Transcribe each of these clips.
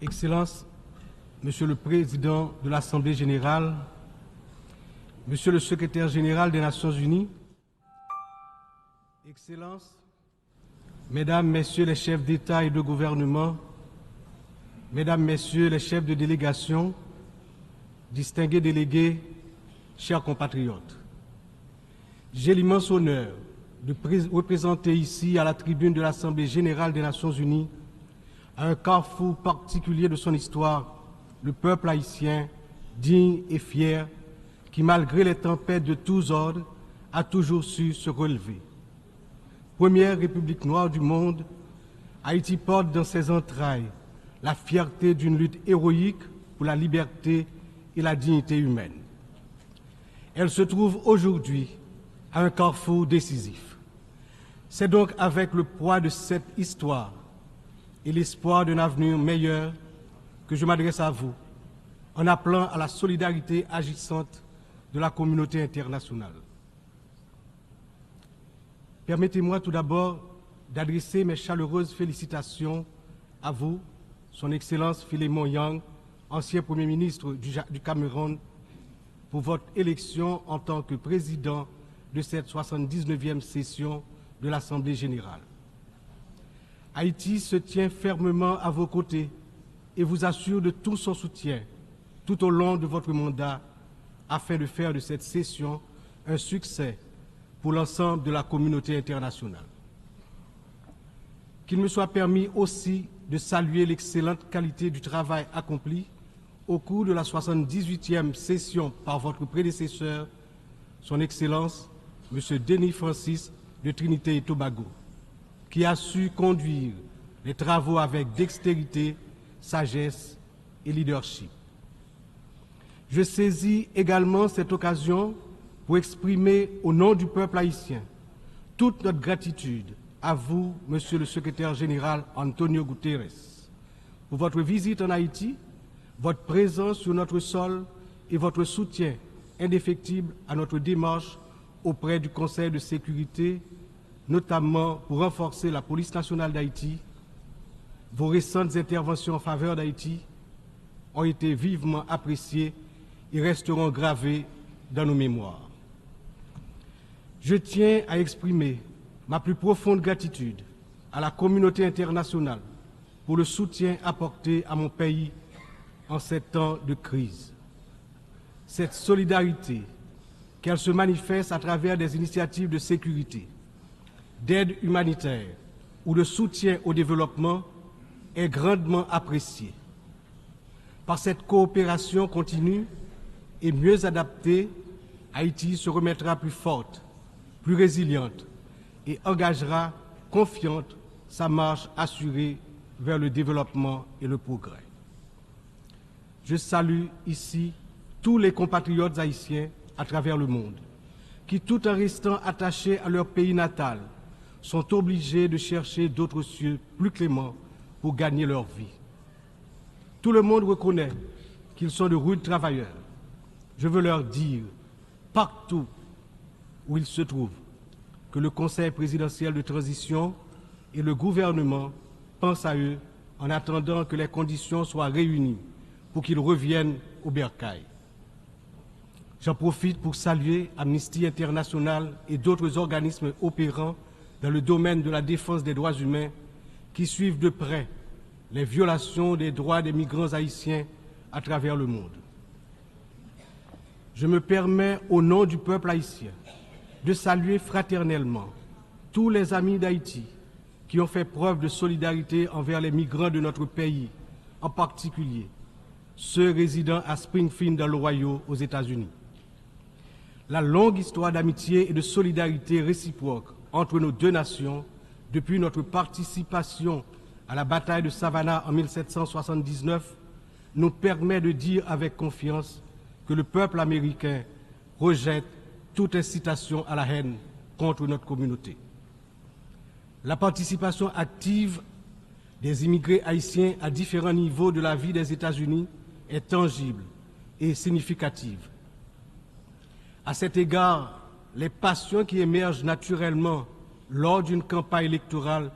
Excellences, Monsieur le Président de l'Assemblée générale, Monsieur le Secrétaire général des Nations unies, Excellences, Mesdames, Messieurs les chefs d'État et de gouvernement, Mesdames, Messieurs les chefs de délégation, distingués délégués, chers compatriotes, j'ai l'immense honneur de représenter ici, à la tribune de l'Assemblée générale des Nations unies, à un carrefour particulier de son histoire, le peuple haïtien, digne et fier, qui, malgré les tempêtes de tous ordres, a toujours su se relever. Première république noire du monde, Haïti porte dans ses entrailles la fierté d'une lutte héroïque pour la liberté et la dignité humaine. Elle se trouve aujourd'hui à un carrefour décisif. C'est donc avec le poids de cette histoire et l'espoir d'un avenir meilleur que je m'adresse à vous en appelant à la solidarité agissante de la communauté internationale. Permettez-moi tout d'abord d'adresser mes chaleureuses félicitations à vous, Son Excellence Philémon Yang, ancien Premier ministre du Cameroun, pour votre élection en tant que président de cette 79e session de l'Assemblée générale. Haïti se tient fermement à vos côtés et vous assure de tout son soutien tout au long de votre mandat afin de faire de cette session un succès pour l'ensemble de la communauté internationale. Qu'il me soit permis aussi de saluer l'excellente qualité du travail accompli au cours de la 78e session par votre prédécesseur, Son Excellence, M. Denis Francis de Trinité et Tobago, qui a su conduire les travaux avec dextérité, sagesse et leadership. Je saisis également cette occasion pour exprimer au nom du peuple haïtien toute notre gratitude à vous, Monsieur le Secrétaire général Antonio Guterres, pour votre visite en Haïti, votre présence sur notre sol et votre soutien indéfectible à notre démarche auprès du Conseil de sécurité, notamment pour renforcer la police nationale d'Haïti. Vos récentes interventions en faveur d'Haïti ont été vivement appréciées et resteront gravées dans nos mémoires. Je tiens à exprimer ma plus profonde gratitude à la communauté internationale pour le soutien apporté à mon pays en ces temps de crise. Cette solidarité, qu'elle se manifeste à travers des initiatives de sécurité, d'aide humanitaire ou de soutien au développement, est grandement appréciée. Par cette coopération continue et mieux adaptée, Haïti se remettra plus forte, plus résiliente et engagera confiante sa marche assurée vers le développement et le progrès. Je salue ici tous les compatriotes haïtiens à travers le monde, qui, tout en restant attachés à leur pays natal, sont obligés de chercher d'autres cieux plus cléments pour gagner leur vie. Tout le monde reconnaît qu'ils sont de rudes travailleurs. Je veux leur dire, partout où ils se trouvent, que le Conseil présidentiel de transition et le gouvernement pensent à eux en attendant que les conditions soient réunies pour qu'ils reviennent au bercail. J'en profite pour saluer Amnesty International et d'autres organismes opérant dans le domaine de la défense des droits humains qui suivent de près les violations des droits des migrants haïtiens à travers le monde. Je me permets, au nom du peuple haïtien, de saluer fraternellement tous les amis d'Haïti qui ont fait preuve de solidarité envers les migrants de notre pays, en particulier ceux résidant à Springfield dans l'Ohio, aux États-Unis. La longue histoire d'amitié et de solidarité réciproque entre nos deux nations, depuis notre participation à la bataille de Savannah en 1779, nous permet de dire avec confiance que le peuple américain rejette toute incitation à la haine contre notre communauté. La participation active des immigrés haïtiens à différents niveaux de la vie des États-Unis est tangible et significative. À cet égard, les passions qui émergent naturellement lors d'une campagne électorale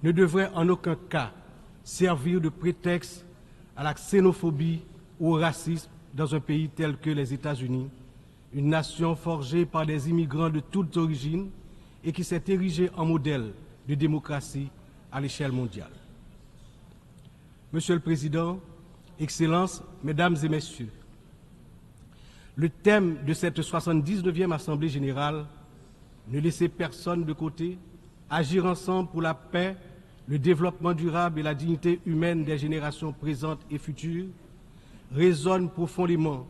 ne devraient en aucun cas servir de prétexte à la xénophobie ou au racisme dans un pays tel que les États-Unis, une nation forgée par des immigrants de toutes origines et qui s'est érigée en modèle de démocratie à l'échelle mondiale. Monsieur le Président, Excellences, Mesdames et Messieurs, le thème de cette 79e Assemblée générale, ne laisser personne de côté, agir ensemble pour la paix, le développement durable et la dignité humaine des générations présentes et futures, résonne profondément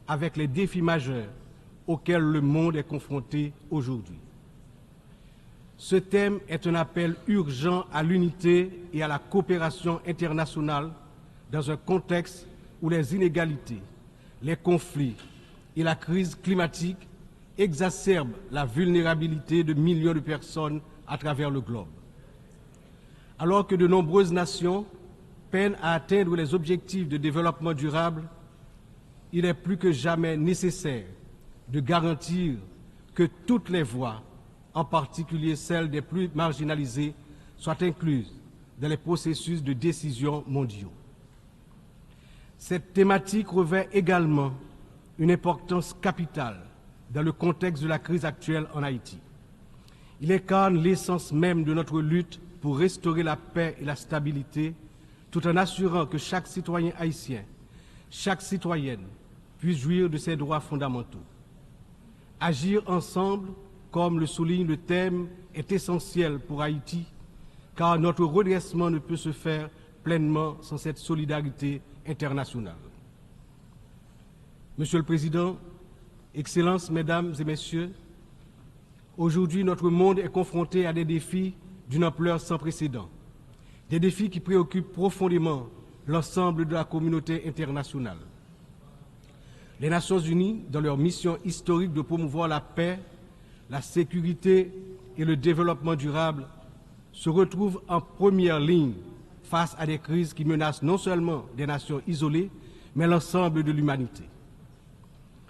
avec les défis majeurs auxquels le monde est confronté aujourd'hui. Ce thème est un appel urgent à l'unité et à la coopération internationale dans un contexte où les inégalités, les conflits et la crise climatique exacerbent la vulnérabilité de millions de personnes à travers le globe. Alors que de nombreuses nations peinent à atteindre les objectifs de développement durable, il est plus que jamais nécessaire de garantir que toutes les voix, en particulier celles des plus marginalisées, soient incluses dans les processus de décision mondiaux. Cette thématique revêt également une importance capitale dans le contexte de la crise actuelle en Haïti. Il incarne l'essence même de notre lutte pour restaurer la paix et la stabilité, tout en assurant que chaque citoyen haïtien, chaque citoyenne puisse jouir de ses droits fondamentaux. Agir ensemble, comme le souligne le thème, est essentiel pour Haïti, car notre redressement ne peut se faire pleinement sans cette solidarité internationale. Monsieur le Président, Excellences, Mesdames et Messieurs, aujourd'hui notre monde est confronté à des défis d'une ampleur sans précédent, des défis qui préoccupent profondément l'ensemble de la communauté internationale. Les Nations Unies, dans leur mission historique de promouvoir la paix, la sécurité et le développement durable, se retrouvent en première ligne face à des crises qui menacent non seulement des nations isolées, mais l'ensemble de l'humanité.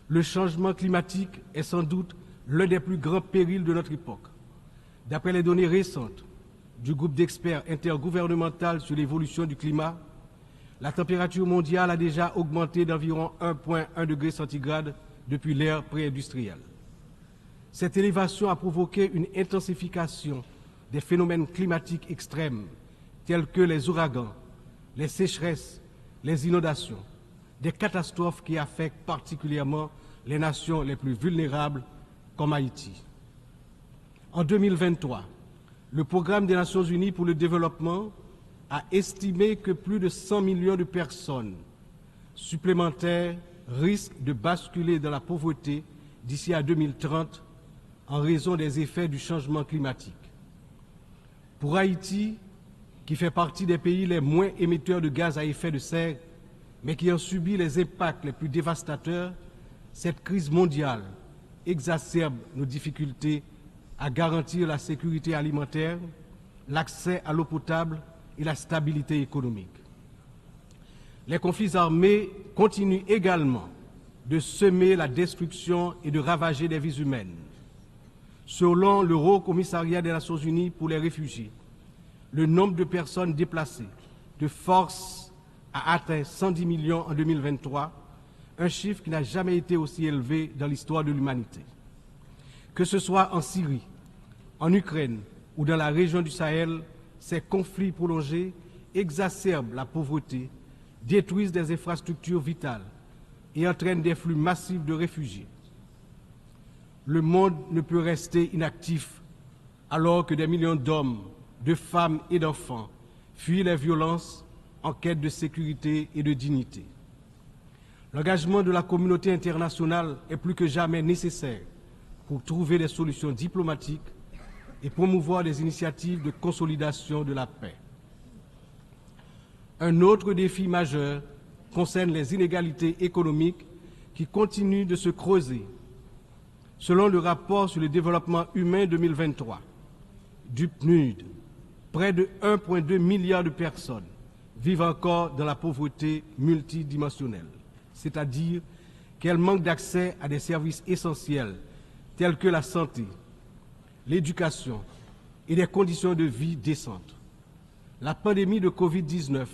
Le changement climatique est sans doute l'un des plus grands périls de notre époque. D'après les données récentes du groupe d'experts intergouvernemental sur l'évolution du climat, la température mondiale a déjà augmenté d'environ 1,1 degré centigrade depuis l'ère pré-industrielle. Cette élévation a provoqué une intensification des phénomènes climatiques extrêmes tels que les ouragans, les sécheresses, les inondations, des catastrophes qui affectent particulièrement les nations les plus vulnérables comme Haïti. En 2023, le Programme des Nations Unies pour le développement a estimé que plus de 100 millions de personnes supplémentaires risquent de basculer dans la pauvreté d'ici à 2030 en raison des effets du changement climatique. Pour Haïti, qui fait partie des pays les moins émetteurs de gaz à effet de serre, mais qui en subit les impacts les plus dévastateurs, cette crise mondiale exacerbe nos difficultés à garantir la sécurité alimentaire, l'accès à l'eau potable et la stabilité économique. Les conflits armés continuent également de semer la destruction et de ravager des vies humaines. Selon le Haut Commissariat des Nations Unies pour les réfugiés, le nombre de personnes déplacées de force a atteint 110 millions en 2023, un chiffre qui n'a jamais été aussi élevé dans l'histoire de l'humanité. Que ce soit en Syrie, en Ukraine ou dans la région du Sahel, ces conflits prolongés exacerbent la pauvreté, détruisent des infrastructures vitales et entraînent des flux massifs de réfugiés. Le monde ne peut rester inactif alors que des millions d'hommes, de femmes et d'enfants fuient les violences en quête de sécurité et de dignité. L'engagement de la communauté internationale est plus que jamais nécessaire pour trouver des solutions diplomatiques et promouvoir des initiatives de consolidation de la paix. Un autre défi majeur concerne les inégalités économiques qui continuent de se creuser. Selon le rapport sur le développement humain 2023 du PNUD, près de 1,2 milliard de personnes vivent encore dans la pauvreté multidimensionnelle, c'est-à-dire qu'elles manquent d'accès à des services essentiels tels que la santé, l'éducation et des conditions de vie décentes. La pandémie de Covid-19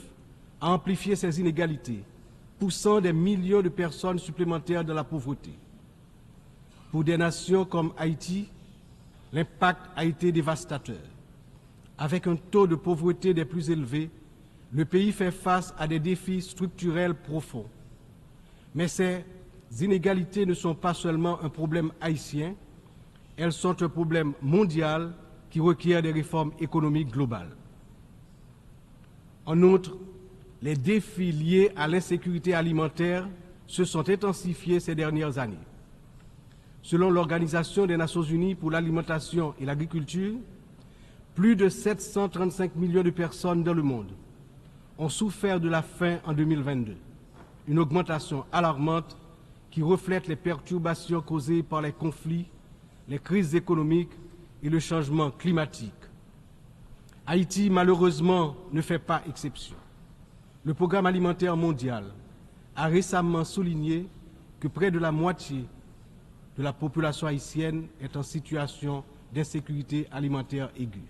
a amplifié ces inégalités, poussant des millions de personnes supplémentaires dans la pauvreté. Pour des nations comme Haïti, l'impact a été dévastateur. Avec un taux de pauvreté des plus élevés, le pays fait face à des défis structurels profonds. Mais ces inégalités ne sont pas seulement un problème haïtien, elles sont un problème mondial qui requiert des réformes économiques globales. En outre, les défis liés à l'insécurité alimentaire se sont intensifiés ces dernières années. Selon l'Organisation des Nations Unies pour l'alimentation et l'agriculture, plus de 735 millions de personnes dans le monde ont souffert de la faim en 2022, une augmentation alarmante qui reflète les perturbations causées par les conflits, les crises économiques et le changement climatique. Haïti, malheureusement, ne fait pas exception. Le Programme alimentaire mondial a récemment souligné que près de la moitié de la population haïtienne est en situation d'insécurité alimentaire aiguë.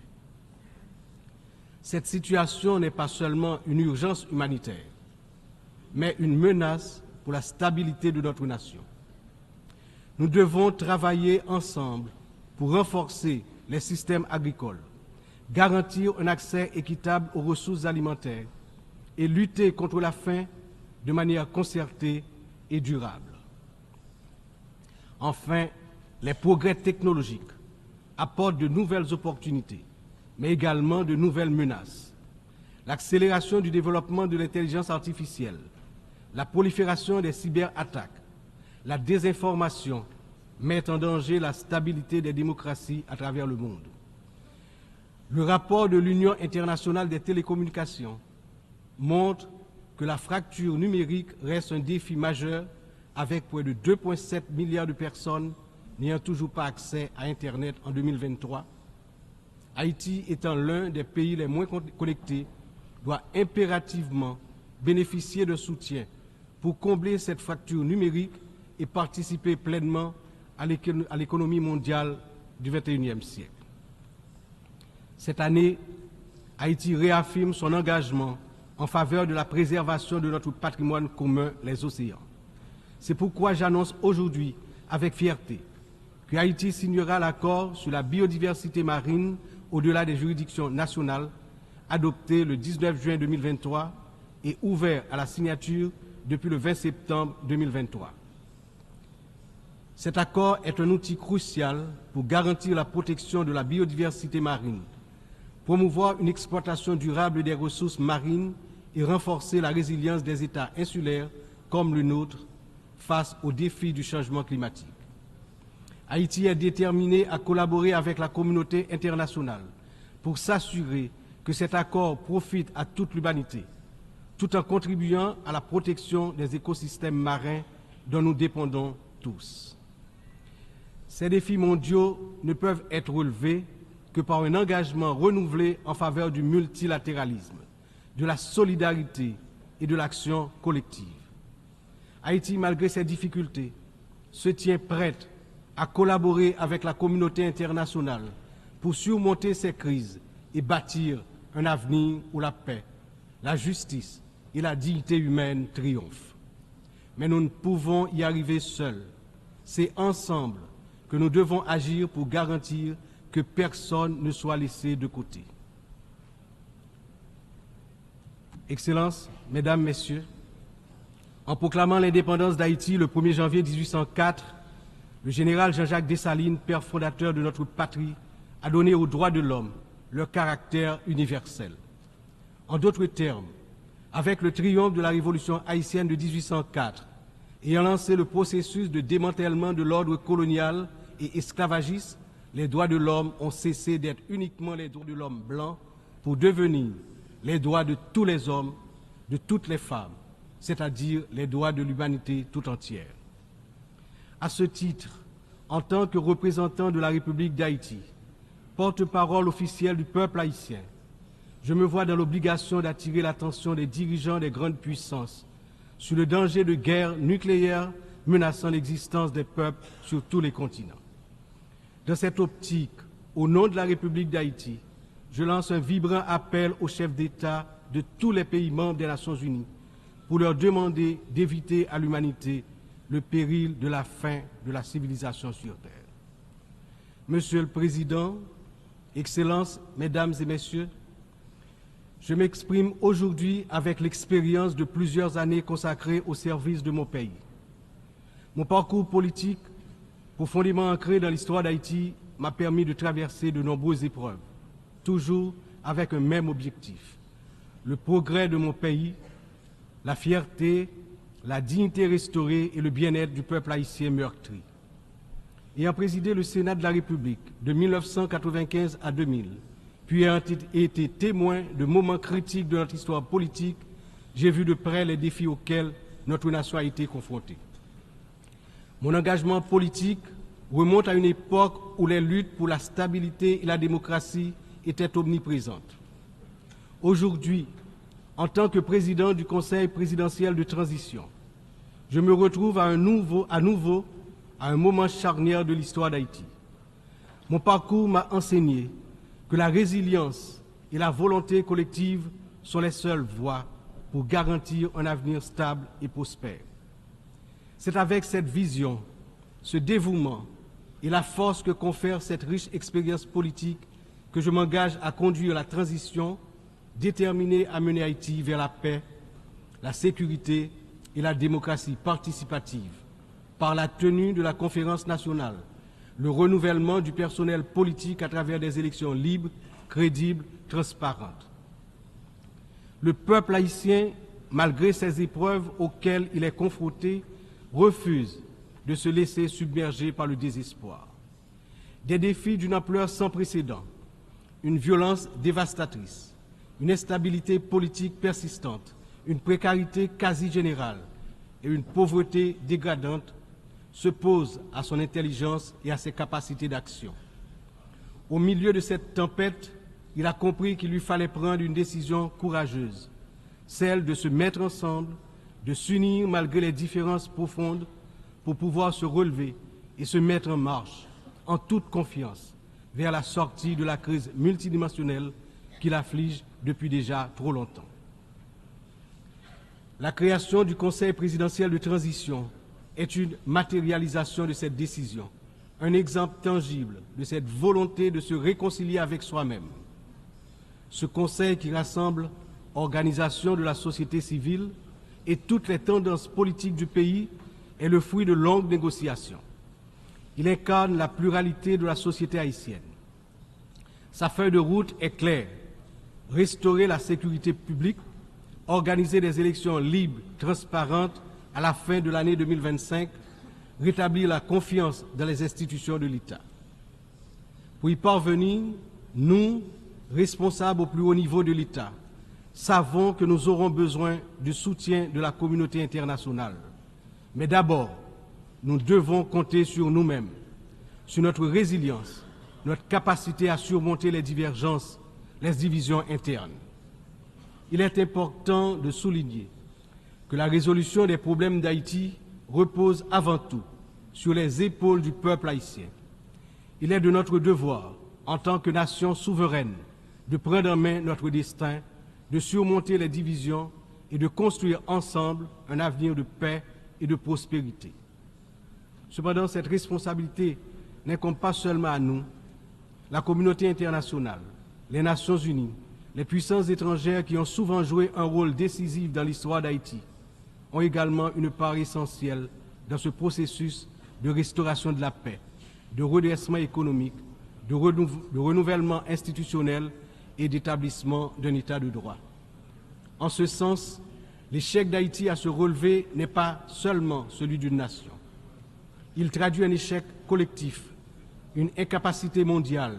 Cette situation n'est pas seulement une urgence humanitaire, mais une menace pour la stabilité de notre nation. Nous devons travailler ensemble pour renforcer les systèmes agricoles, garantir un accès équitable aux ressources alimentaires et lutter contre la faim de manière concertée et durable. Enfin, les progrès technologiques apportent de nouvelles opportunités, mais également de nouvelles menaces. L'accélération du développement de l'intelligence artificielle, la prolifération des cyberattaques, la désinformation mettent en danger la stabilité des démocraties à travers le monde. Le rapport de l'Union internationale des télécommunications montre que la fracture numérique reste un défi majeur avec près de 2,7 milliards de personnes n'ayant toujours pas accès à Internet en 2023. Haïti étant l'un des pays les moins connectés, doit impérativement bénéficier de soutien pour combler cette fracture numérique et participer pleinement à l'économie mondiale du XXIe siècle. Cette année, Haïti réaffirme son engagement en faveur de la préservation de notre patrimoine commun, les océans. C'est pourquoi j'annonce aujourd'hui avec fierté que Haïti signera l'accord sur la biodiversité marine au-delà des juridictions nationales, adopté le 19 juin 2023 et ouvert à la signature depuis le 20 septembre 2023. Cet accord est un outil crucial pour garantir la protection de la biodiversité marine, promouvoir une exploitation durable des ressources marines et renforcer la résilience des États insulaires comme le nôtre face aux défis du changement climatique. Haïti est déterminé à collaborer avec la communauté internationale pour s'assurer que cet accord profite à toute l'humanité, tout en contribuant à la protection des écosystèmes marins dont nous dépendons tous. Ces défis mondiaux ne peuvent être relevés que par un engagement renouvelé en faveur du multilatéralisme, de la solidarité et de l'action collective. Haïti, malgré ses difficultés, se tient prête à collaborer avec la communauté internationale pour surmonter ces crises et bâtir un avenir où la paix, la justice et la dignité humaine triomphent. Mais nous ne pouvons y arriver seuls. C'est ensemble que nous devons agir pour garantir que personne ne soit laissé de côté. Excellences, Mesdames, Messieurs, en proclamant l'indépendance d'Haïti le 1er janvier 1804, le général Jean-Jacques Dessalines, père fondateur de notre patrie, a donné aux droits de l'homme leur caractère universel. En d'autres termes, avec le triomphe de la révolution haïtienne de 1804, ayant lancé le processus de démantèlement de l'ordre colonial et esclavagiste, les droits de l'homme ont cessé d'être uniquement les droits de l'homme blanc pour devenir les droits de tous les hommes, de toutes les femmes, c'est-à-dire les droits de l'humanité tout entière. À ce titre, en tant que représentant de la République d'Haïti, porte-parole officielle du peuple haïtien, je me vois dans l'obligation d'attirer l'attention des dirigeants des grandes puissances sur le danger de guerre nucléaire menaçant l'existence des peuples sur tous les continents. Dans cette optique, au nom de la République d'Haïti, je lance un vibrant appel aux chefs d'État de tous les pays membres des Nations Unies pour leur demander d'éviter à l'humanité le péril de la fin de la civilisation sur Terre. Monsieur le Président, Excellences, Mesdames et Messieurs, je m'exprime aujourd'hui avec l'expérience de plusieurs années consacrées au service de mon pays. Mon parcours politique, profondément ancré dans l'histoire d'Haïti, m'a permis de traverser de nombreuses épreuves, toujours avec un même objectif, le progrès de mon pays, la fierté, la dignité restaurée et le bien-être du peuple haïtien meurtri. Ayant présidé le Sénat de la République de 1995 à 2000, puis ayant été témoin de moments critiques de notre histoire politique, j'ai vu de près les défis auxquels notre nation a été confrontée. Mon engagement politique remonte à une époque où les luttes pour la stabilité et la démocratie étaient omniprésentes. Aujourd'hui, en tant que président du Conseil présidentiel de transition, je me retrouve à nouveau à un moment charnière de l'histoire d'Haïti. Mon parcours m'a enseigné que la résilience et la volonté collective sont les seules voies pour garantir un avenir stable et prospère. C'est avec cette vision, ce dévouement et la force que confère cette riche expérience politique que je m'engage à conduire la transition, déterminé à mener Haïti vers la paix, la sécurité et la démocratie participative, par la tenue de la conférence nationale, le renouvellement du personnel politique à travers des élections libres, crédibles, transparentes. Le peuple haïtien, malgré ces épreuves auxquelles il est confronté, refuse de se laisser submerger par le désespoir. Des défis d'une ampleur sans précédent, une violence dévastatrice, une instabilité politique persistante, une précarité quasi générale et une pauvreté dégradante se posent à son intelligence et à ses capacités d'action. Au milieu de cette tempête, il a compris qu'il lui fallait prendre une décision courageuse, celle de se mettre ensemble, de s'unir malgré les différences profondes pour pouvoir se relever et se mettre en marche, en toute confiance, vers la sortie de la crise multidimensionnelle qui l'afflige depuis déjà trop longtemps. La création du Conseil présidentiel de transition est une matérialisation de cette décision, un exemple tangible de cette volonté de se réconcilier avec soi-même. Ce Conseil qui rassemble organisations de la société civile et toutes les tendances politiques du pays est le fruit de longues négociations. Il incarne la pluralité de la société haïtienne. Sa feuille de route est claire: restaurer la sécurité publique, organiser des élections libres, transparentes à la fin de l'année 2025, rétablir la confiance dans les institutions de l'État. Pour y parvenir, nous, responsables au plus haut niveau de l'État, savons que nous aurons besoin du soutien de la communauté internationale. Mais d'abord, nous devons compter sur nous-mêmes, sur notre résilience, notre capacité à surmonter les divergences, les divisions internes. Il est important de souligner que la résolution des problèmes d'Haïti repose avant tout sur les épaules du peuple haïtien. Il est de notre devoir, en tant que nation souveraine, de prendre en main notre destin, de surmonter les divisions et de construire ensemble un avenir de paix et de prospérité. Cependant, cette responsabilité n'incombe pas seulement à nous. La communauté internationale, les Nations Unies, les puissances étrangères qui ont souvent joué un rôle décisif dans l'histoire d'Haïti ont également une part essentielle dans ce processus de restauration de la paix, de redressement économique, de renouvellement institutionnel et d'établissement d'un État de droit. En ce sens, l'échec d'Haïti à se relever n'est pas seulement celui d'une nation. Il traduit un échec collectif, une incapacité mondiale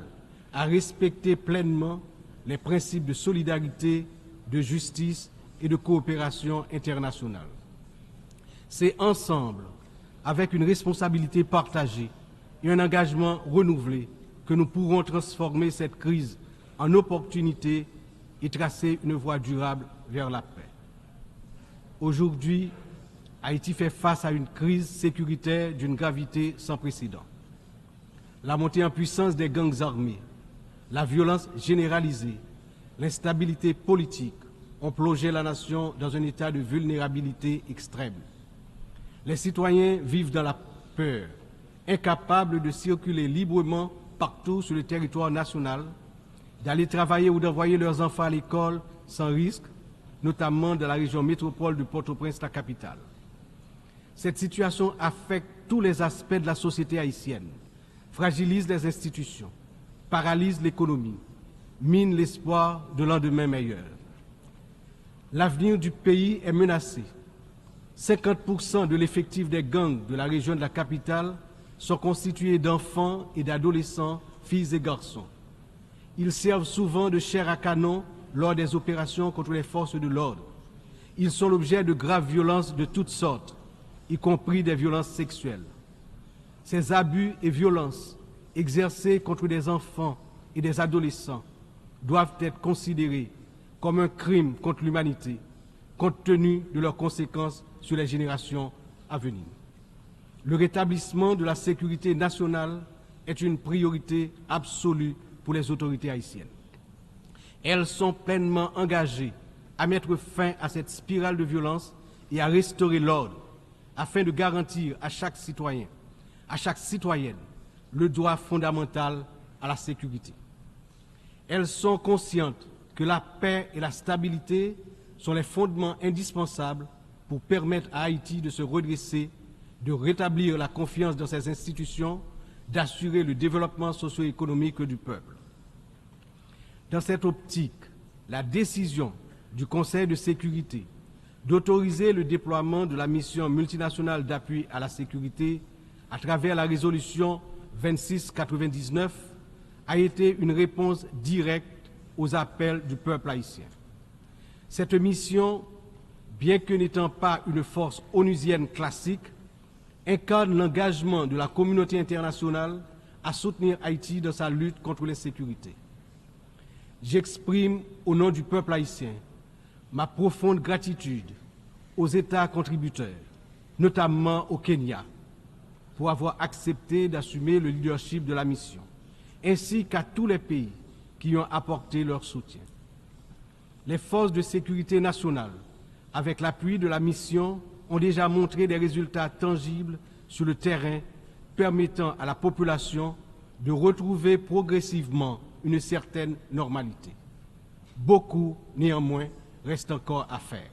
à respecter pleinement les principes de solidarité, de justice et de coopération internationale. C'est ensemble, avec une responsabilité partagée et un engagement renouvelé, que nous pourrons transformer cette crise en opportunité et tracer une voie durable vers la paix. Aujourd'hui, Haïti fait face à une crise sécuritaire d'une gravité sans précédent. La montée en puissance des gangs armés, la violence généralisée, l'instabilité politique, ont plongé la nation dans un état de vulnérabilité extrême. Les citoyens vivent dans la peur, incapables de circuler librement partout sur le territoire national, d'aller travailler ou d'envoyer leurs enfants à l'école sans risque, notamment dans la région métropole de Port-au-Prince, la capitale. Cette situation affecte tous les aspects de la société haïtienne, fragilise les institutions, paralyse l'économie, mine l'espoir de lendemain meilleur. L'avenir du pays est menacé. 50% de l'effectif des gangs de la région de la capitale sont constitués d'enfants et d'adolescents, filles et garçons. Ils servent souvent de chair à canon lors des opérations contre les forces de l'ordre. Ils sont l'objet de graves violences de toutes sortes, y compris des violences sexuelles. Ces abus et violences exercés contre des enfants et des adolescents doivent être considérés comme un crime contre l'humanité, compte tenu de leurs conséquences sur les générations à venir. Le rétablissement de la sécurité nationale est une priorité absolue pour les autorités haïtiennes. Elles sont pleinement engagées à mettre fin à cette spirale de violence et à restaurer l'ordre, afin de garantir à chaque citoyen, à chaque citoyenne, le droit fondamental à la sécurité. Elles sont conscientes que la paix et la stabilité sont les fondements indispensables pour permettre à Haïti de se redresser, de rétablir la confiance dans ses institutions, d'assurer le développement socio-économique du peuple. Dans cette optique, la décision du Conseil de sécurité d'autoriser le déploiement de la mission multinationale d'appui à la sécurité à travers la résolution 2699 a été une réponse directe aux appels du peuple haïtien. Cette mission, bien que n'étant pas une force onusienne classique, incarne l'engagement de la communauté internationale à soutenir Haïti dans sa lutte contre l'insécurité. J'exprime au nom du peuple haïtien ma profonde gratitude aux États contributeurs, notamment au Kenya, pour avoir accepté d'assumer le leadership de la mission, ainsi qu'à tous les pays qui ont apporté leur soutien. Les forces de sécurité nationale, avec l'appui de la mission, ont déjà montré des résultats tangibles sur le terrain permettant à la population de retrouver progressivement une certaine normalité. Beaucoup, néanmoins, reste encore à faire.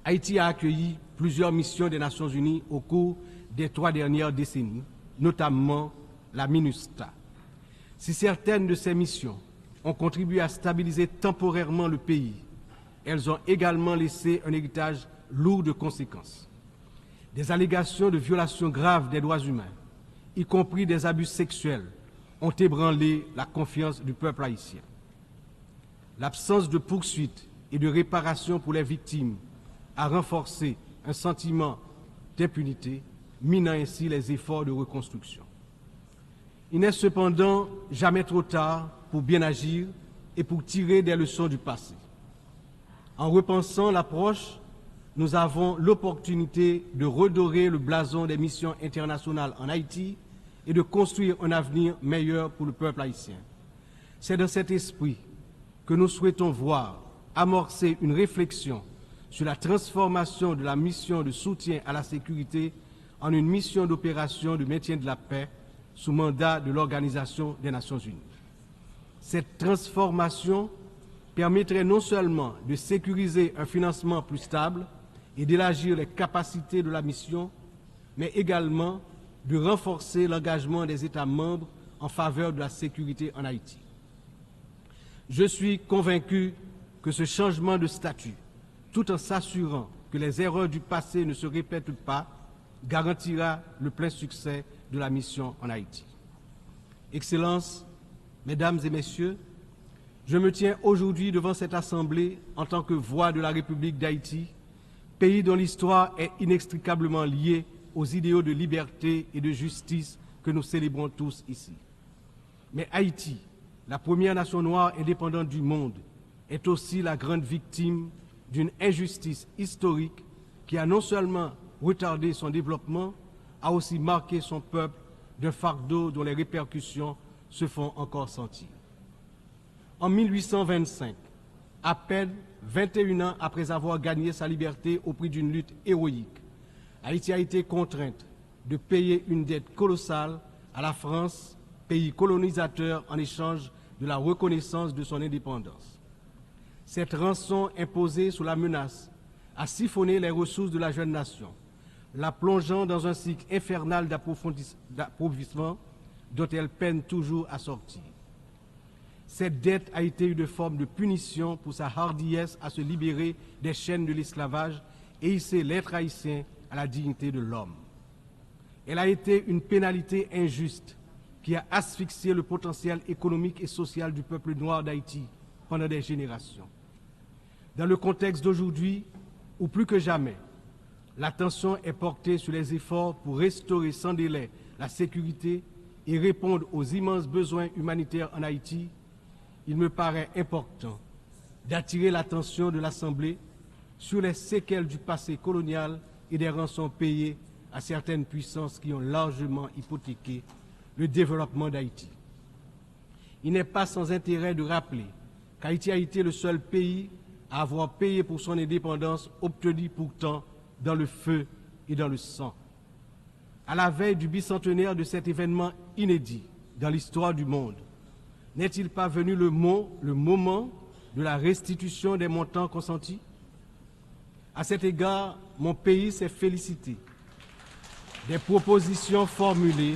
Haïti a accueilli plusieurs missions des Nations Unies au cours des 3 dernières décennies, notamment la MINUSTA. Si certaines de ces missions ont contribué à stabiliser temporairement le pays, elles ont également laissé un héritage lourd de conséquences. Des allégations de violations graves des droits humains, y compris des abus sexuels, ont ébranlé la confiance du peuple haïtien. L'absence de poursuites et de réparation pour les victimes a renforcé un sentiment d'impunité, minant ainsi les efforts de reconstruction. Il n'est cependant jamais trop tard pour bien agir et pour tirer des leçons du passé. En repensant l'approche, nous avons l'opportunité de redorer le blason des missions internationales en Haïti et de construire un avenir meilleur pour le peuple haïtien. C'est dans cet esprit que nous souhaitons voir amorcer une réflexion sur la transformation de la mission de soutien à la sécurité en une mission d'opération de maintien de la paix sous mandat de l'Organisation des Nations Unies. Cette transformation permettrait non seulement de sécuriser un financement plus stable et d'élargir les capacités de la mission, mais également de renforcer l'engagement des États membres en faveur de la sécurité en Haïti. Je suis convaincu que ce changement de statut, tout en s'assurant que les erreurs du passé ne se répètent pas, garantira le plein succès de la mission en Haïti. Excellences, Mesdames et Messieurs, je me tiens aujourd'hui devant cette Assemblée en tant que voix de la République d'Haïti, pays dont l'histoire est inextricablement liée aux idéaux de liberté et de justice que nous célébrons tous ici. Mais Haïti, la première nation noire indépendante du monde, est aussi la grande victime d'une injustice historique qui a non seulement retardé son développement, a aussi marqué son peuple d'un fardeau dont les répercussions se font encore sentir. En 1825, à peine 21 ans après avoir gagné sa liberté au prix d'une lutte héroïque, Haïti a été contrainte de payer une dette colossale à la France, pays colonisateur, en échange de la reconnaissance de son indépendance. Cette rançon imposée sous la menace a siphonné les ressources de la jeune nation, la plongeant dans un cycle infernal d'appauvrissement dont elle peine toujours à sortir. Cette dette a été une forme de punition pour sa hardiesse à se libérer des chaînes de l'esclavage et hisser l'être haïtien à la dignité de l'homme. Elle a été une pénalité injuste qui a asphyxié le potentiel économique et social du peuple noir d'Haïti pendant des générations. Dans le contexte d'aujourd'hui, où plus que jamais, l'attention est portée sur les efforts pour restaurer sans délai la sécurité et répondre aux immenses besoins humanitaires en Haïti, il me paraît important d'attirer l'attention de l'Assemblée sur les séquelles du passé colonial et des rançons payées à certaines puissances qui ont largement hypothéqué le développement d'Haïti. Il n'est pas sans intérêt de rappeler qu'Haïti a été le seul pays à avoir payé pour son indépendance, obtenue pourtant dans le feu et dans le sang. À la veille du bicentenaire de cet événement inédit dans l'histoire du monde, n'est-il pas venu le moment de la restitution des montants consentis? À cet égard, mon pays s'est félicité des propositions formulées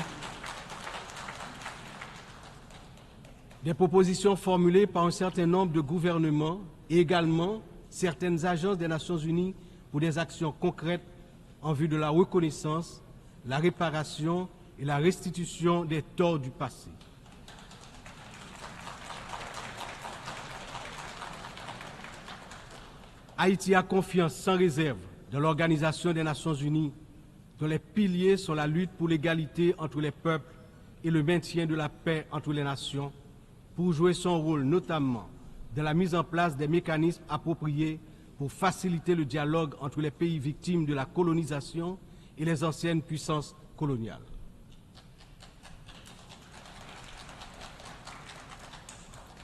par un certain nombre de gouvernements et également certaines agences des Nations Unies pour des actions concrètes en vue de la reconnaissance, la réparation et la restitution des torts du passé. Haïti a confiance sans réserve dans l'Organisation des Nations Unies, dont les piliers sont la lutte pour l'égalité entre les peuples et le maintien de la paix entre les nations, pour jouer son rôle notamment dans la mise en place des mécanismes appropriés pour faciliter le dialogue entre les pays victimes de la colonisation et les anciennes puissances coloniales.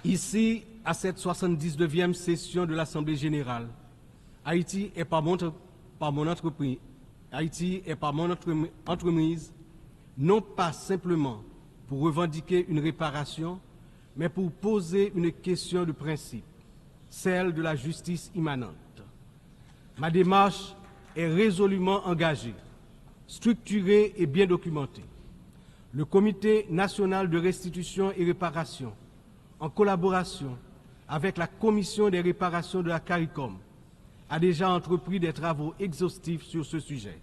Ici, à cette 79e session de l'Assemblée générale, Haïti est par mon entreprise, non pas simplement pour revendiquer une réparation, mais pour poser une question de principe, celle de la justice immanente. Ma démarche est résolument engagée, structurée et bien documentée. Le Comité national de restitution et réparation, en collaboration avec la Commission des réparations de la CARICOM, a déjà entrepris des travaux exhaustifs sur ce sujet.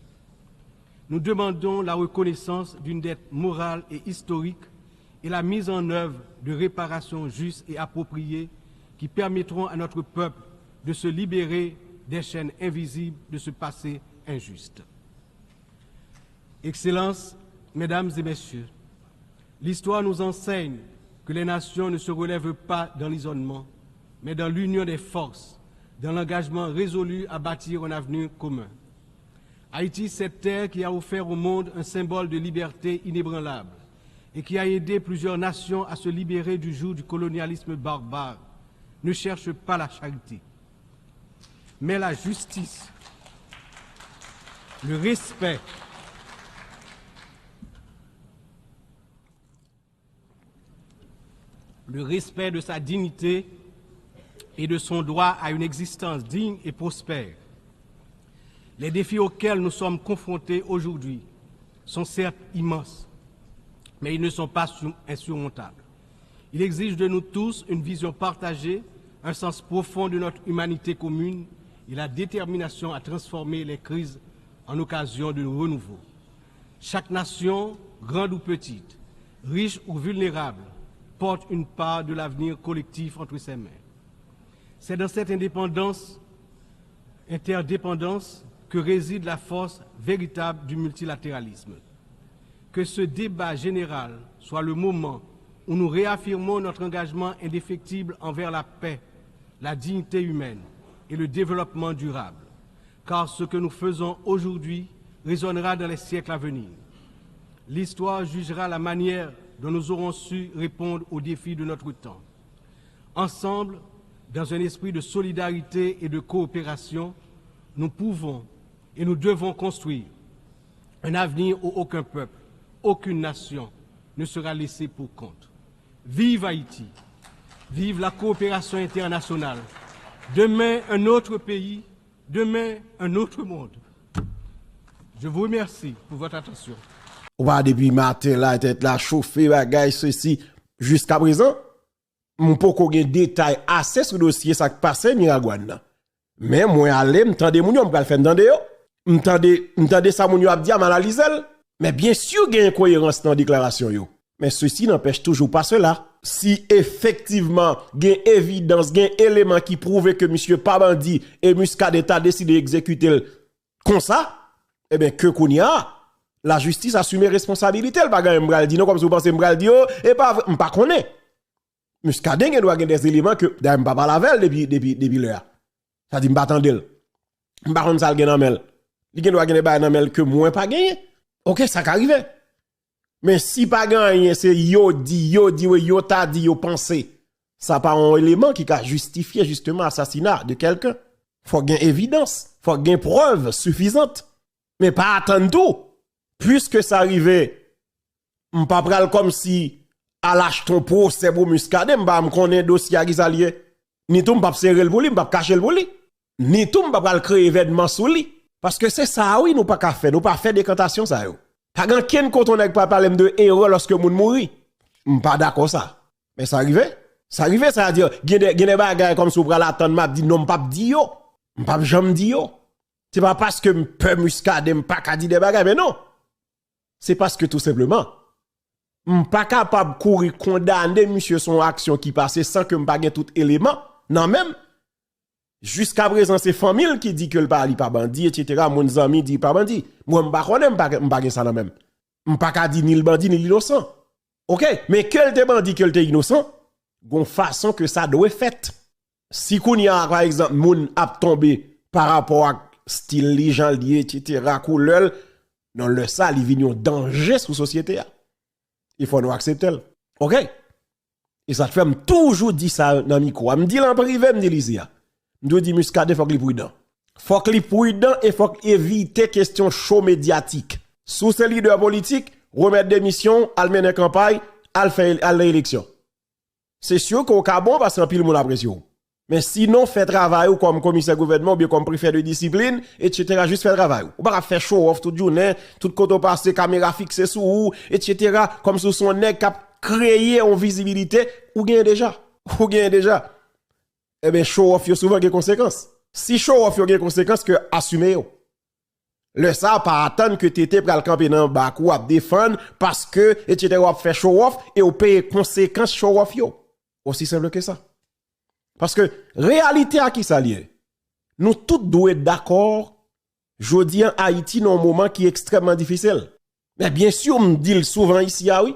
Nous demandons la reconnaissance d'une dette morale et historique et la mise en œuvre de réparations justes et appropriées qui permettront à notre peuple de se libérer des chaînes invisibles de ce passé injuste. Excellences, Mesdames et Messieurs, l'histoire nous enseigne que les nations ne se relèvent pas dans l'isolement, mais dans l'union des forces, dans l'engagement résolu à bâtir un avenir commun. Haïti, cette terre qui a offert au monde un symbole de liberté inébranlable et qui a aidé plusieurs nations à se libérer du joug du colonialisme barbare, ne cherche pas la charité, mais la justice, le respect, de sa dignité et de son droit à une existence digne et prospère. Les défis auxquels nous sommes confrontés aujourd'hui sont certes immenses, mais ils ne sont pas insurmontables. Ils exigent de nous tous une vision partagée, un sens profond de notre humanité commune et la détermination à transformer les crises en occasion de renouveau. Chaque nation, grande ou petite, riche ou vulnérable, porte une part de l'avenir collectif entre ses mains. C'est dans cette interdépendance que réside la force véritable du multilatéralisme. Que ce débat général soit le moment où nous réaffirmons notre engagement indéfectible envers la paix, la dignité humaine et le développement durable, car ce que nous faisons aujourd'hui résonnera dans les siècles à venir. L'histoire jugera la manière dont nous aurons su répondre aux défis de notre temps. Ensemble, dans un esprit de solidarité et de coopération, nous pouvons et nous devons construire un avenir où aucun peuple, aucune nation ne sera laissé pour compte. Vive Haïti, vive la coopération internationale. Demain, un autre pays, demain, un autre monde. Je vous remercie pour votre attention. On va depuis matin là, tête là, chauffer, bagay, ceci. Jusqu'à présent, mon poko gen détail assez sur le dossier ça qui passe Miragouane. Mais moi aller, m'tande moun yo m'pral faire m'tande yo. M'tande ça moun yo a dit à m'analyser. Mais bien sûr gen incohérence dans déclaration yo. Mais ceci n'empêche toujours pas cela. Si effectivement gen évidence, gen élément qui prouve que monsieur pas bandit et Muscadet a décidé d'exécuter comme ça, eh bien que kounya la justice assume responsabilité, le bagay m'bral di non comme si vous pensez m'bral di yo et pas m'pa connaît. Muscadet doit avoir des éléments que d'ailleurs m'pa parler avec depuis l'heure. Ça dit m'pa attendre. M'pa konn ça gen nan mel. Li gen doit gen bay nan mel que moins pas gagné. OK, ça qu'arrive. Mais si pas gagné c'est yo dit yo ta dit yo pensé. Ça pas un élément qui a justifié justement assassinat de quelqu'un. Faut gain évidence, faut gain preuve suffisante. Mais pas attendre tout. Puisque ça arrivait, m'pa pral comme si à lâche ton procès pour Muscadet, m'pa m'konne dossier à Gisalier. Ni tout m'pa serrer le boli, m'pa cacher le boli. Ni tout m'pa pral créer événement sous lui. Parce que c'est ça, oui, nous pas qu'à faire, nous pas faire décantation ça yo. Pas gan ken quand on n'a pas parler de héros lorsque moun mouri. M'pa d'accord ça. Mais ça arrivait. Ça arrivait, ça veut dire, gen des bagages comme sou pral attendre m'a dit non m'pa di yo. M'pa jamais di yo. C'est pas parce que m'pe Muscadet m'pa ka di des bagages, mais non. C'est parce que tout simplement, m'pas capable courir condamner monsieur son action qui passait sans que m'pas gen tout élément. Non même, jusqu'à présent c'est famille qui dit que le parli pas bandit, etc. Mon ami dit pas bandit. Moi m'pas connais m'pas gen ça non même. M'pas ka di ni le bandit ni l'innocent. OK, mais quel te bandit, quel te innocent, gon façon que ça doit fait. Si kounya par exemple moun a tombé par rapport à style les gens liés, etc. couleur dans le ça, il vient un danger sous société. Il faut nous accepter. OK? Et ça te fait toujours dire ça dans le micro. Je me dis en privé, me dit Lizia. Je dis Muscadet, faut qu'il soit prudent. Faut qu'il soit prudent et faut qu'il évite question chaud médiatique. Sous ces leaders politiques, remettre des missions, al mener campagne, al faire l'élection. C'est sûr qu'on est bon parce qu'un pile mon pression. Mais sinon, fait travail ou comme commissaire gouvernement ou bien comme préfet de discipline, etc. Juste fait travail. Ou pas faire show off toute journée, tout côté passé, caméra fixée sous ou, etc. Comme sous son nez cap créer en visibilité, ou gagne déjà. Ou gagne déjà. Eh bien, show off, yo souvent des conséquences. Si show off, yo des conséquences que assumer yo. Le ça, pas attendre que t'étais pral camper dans bac ou à défendre parce que, etc. ou faire show off et ou payer conséquences show off yo. Aussi simple que ça. Parce que, réalité à qui ça lié? Nous tous doivent être d'accord, je dis en Haïti, dans un moment qui est extrêmement difficile. Mais bien sûr, on me dit souvent ici, ah oui,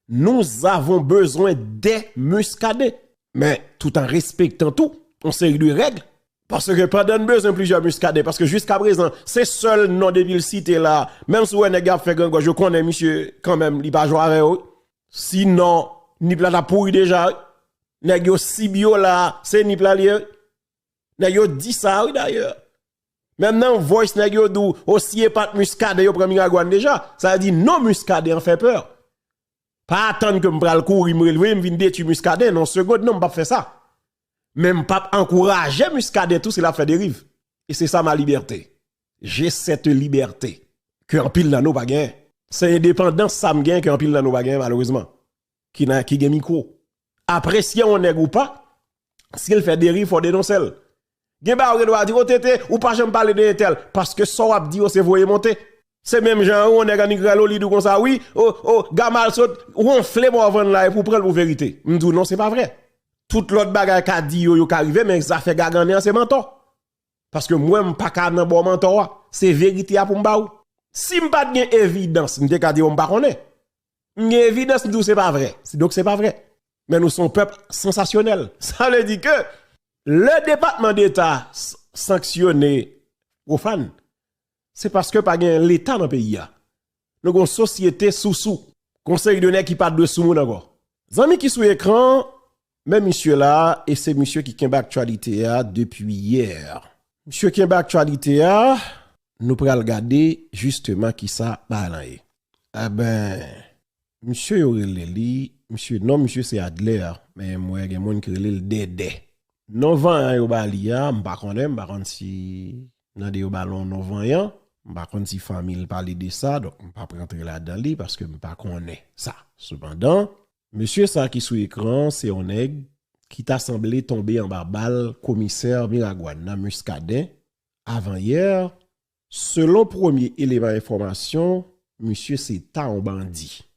nous avons besoin des Muscadets. Mais tout en respectant tout, on série de règles. Parce que pendant besoin plusieurs Muscadets, parce que jusqu'à présent, c'est seul nom de ville cité là, même si on a fait grand, je connais monsieur, quand même, il va jouer avec eux. Sinon, ni plata pourri déjà. Nèg yo Sibio là, c'est ni plalier. Nèg yo dit ça oui d'ailleurs. Maintenant voice nèg yo dou aussi pas Muscadet yo prend Miragouane déjà. Ça dit non Muscadet en fait peur. Pas attendre que m'pral courir me relever me vinn détruire Muscadet non seconde non pas faire ça. Même pas encourager Muscadet tout c'est la fait dérive. Et c'est ça ma liberté. J'ai cette liberté que en pile dans nos pas gain. C'est indépendance ça me gain que en pile dans nos pas gain malheureusement. Qui gain micro. Apprécier on nèg ou pas, s'il fait dérive, faut dénoncer. Gen ba ou doit dire oh tété ou pas j'aime parler de tel parce que ça wap dit c'est voyer monter. C'est même gens on nèg an gralo li comme ça oui, gamal saute ou on flemme avant là pour prendre pour vérité. M'dou non c'est pas vrai. Tout l'autre bagay ka dit yo ka arrivé mais ça fait gagner c'est menton. Parce que moi m'pa ka nan bon menton, c'est vérité a pour m'ba ou. Si m'pa gen évidence, m'te ka dire on pas connaît. M'gen évidence m'dou c'est pas vrai. Donc c'est pas vrai. Mais nous sommes un peuple sensationnel. Ça veut dire que le département d'État sanctionné profane, c'est parce que pas l'État dans le pays. Nous avons une société sous-sous. Conseil de nèg qui parle de sous-moun encore. Zami qui sous écran, Mais monsieur là, et c'est monsieur qui kemba actualité depuis hier. Monsieur kemba actualité nous pral regarder justement qui ça parle. Ah ben, monsieur Yoreleli, monsieur c'est Adler, mais moi il y a monde qui relève le Dédé. Novant yo balia, m'pa connait si nan de yo balon novant yan, m'pa connait si famille parler de ça, donc m'pa rentrer là-dedans li parce que m'pa connait ça. Cependant, monsieur ça qui sous écran, c'est un nèg qui t'a semblé tomber en bas balle commissaire Miragouane Muscadet avant hier. Selon premier élément d'information, monsieur c'est ta en bandit.